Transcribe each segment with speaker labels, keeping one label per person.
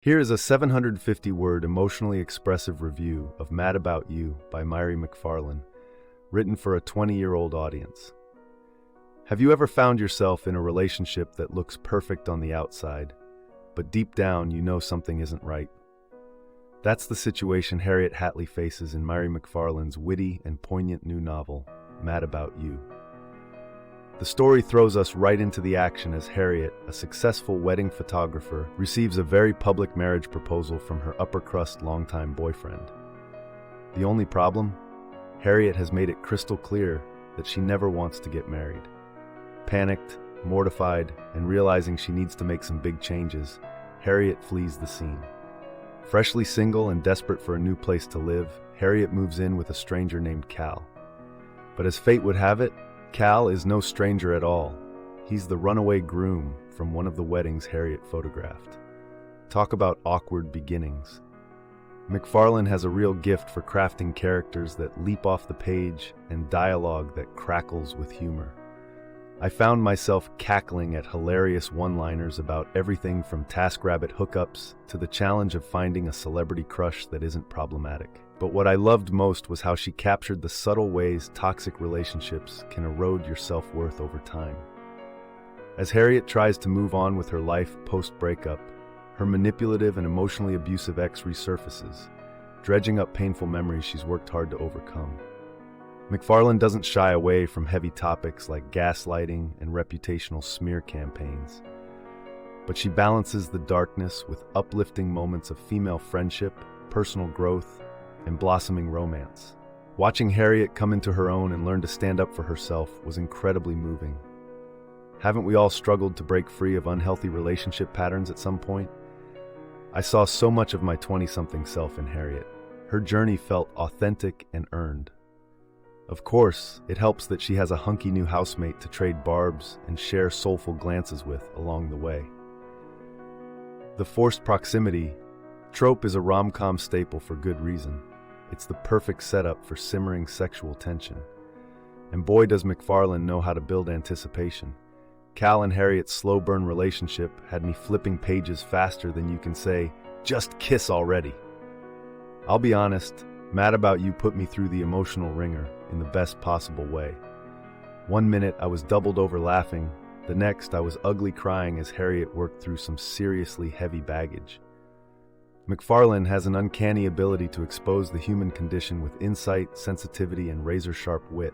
Speaker 1: Here is a 750-word emotionally expressive review of Mad About You by Mary McFarlane, written for a 20-year-old audience. Have you ever found yourself in a relationship that looks perfect on the outside, but deep down you know something isn't right? That's the situation Harriet Hatley faces in Mary McFarlane's witty and poignant new novel, Mad About You. The story throws us right into the action as Harriet, a successful wedding photographer, receives a very public marriage proposal from her upper-crust longtime boyfriend. The only problem? Harriet has made it crystal clear that she never wants to get married. Panicked, mortified, and realizing she needs to make some big changes, Harriet flees the scene. Freshly single and desperate for a new place to live, Harriet moves in with a stranger named Cal. But as fate would have it, Cal is no stranger at all. He's the runaway groom from one of the weddings Harriet photographed. Talk about awkward beginnings. McFarlane has a real gift for crafting characters that leap off the page and dialogue that crackles with humor. I found myself cackling at hilarious one-liners about everything from TaskRabbit hookups to the challenge of finding a celebrity crush that isn't problematic. But what I loved most was how she captured the subtle ways toxic relationships can erode your self-worth over time. As Harriet tries to move on with her life post-breakup, her manipulative and emotionally abusive ex resurfaces, dredging up painful memories she's worked hard to overcome. McFarlane doesn't shy away from heavy topics like gaslighting and reputational smear campaigns, but she balances the darkness with uplifting moments of female friendship, personal growth, and blossoming romance. Watching Harriet come into her own and learn to stand up for herself was incredibly moving. Haven't we all struggled to break free of unhealthy relationship patterns at some point? I saw so much of my 20-something self in Harriet. Her journey felt authentic and earned. Of course, it helps that she has a hunky new housemate to trade barbs and share soulful glances with along the way. The forced proximity trope is a rom-com staple for good reason. It's the perfect setup for simmering sexual tension. And boy does McFarlane know how to build anticipation. Cal and Harriet's slow-burn relationship had me flipping pages faster than you can say, "Just kiss already." I'll be honest, Mad About You put me through the emotional ringer in the best possible way. One minute I was doubled over laughing, the next I was ugly crying as Harriet worked through some seriously heavy baggage. McFarlane has an uncanny ability to expose the human condition with insight, sensitivity, and razor-sharp wit.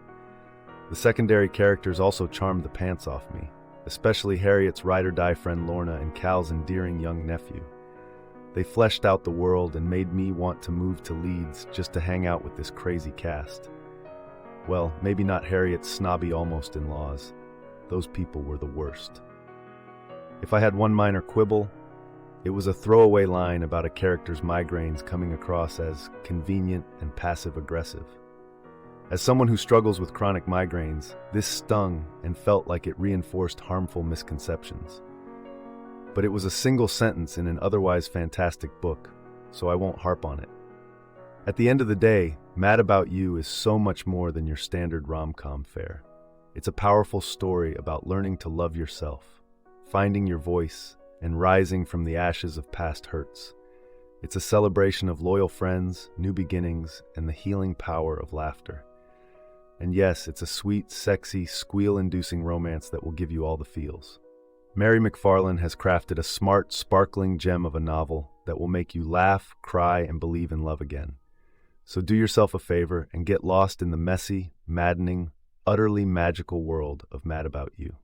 Speaker 1: The secondary characters also charmed the pants off me, especially Harriet's ride-or-die friend Lorna and Cal's endearing young nephew. They fleshed out the world and made me want to move to Leeds just to hang out with this crazy cast. Well, maybe not Harriet's snobby almost-in-laws. Those people were the worst. If I had one minor quibble, it was a throwaway line about a character's migraines coming across as convenient and passive-aggressive. As someone who struggles with chronic migraines, this stung and felt like it reinforced harmful misconceptions. But it was a single sentence in an otherwise fantastic book, so I won't harp on it. At the end of the day, Mad About You is so much more than your standard rom-com fare. It's a powerful story about learning to love yourself, finding your voice, and rising from the ashes of past hurts. It's a celebration of loyal friends, new beginnings, and the healing power of laughter. And yes, it's a sweet, sexy, squeal-inducing romance that will give you all the feels. Mary McFarlane has crafted a smart, sparkling gem of a novel that will make you laugh, cry, and believe in love again. So do yourself a favor and get lost in the messy, maddening, utterly magical world of Mad About You.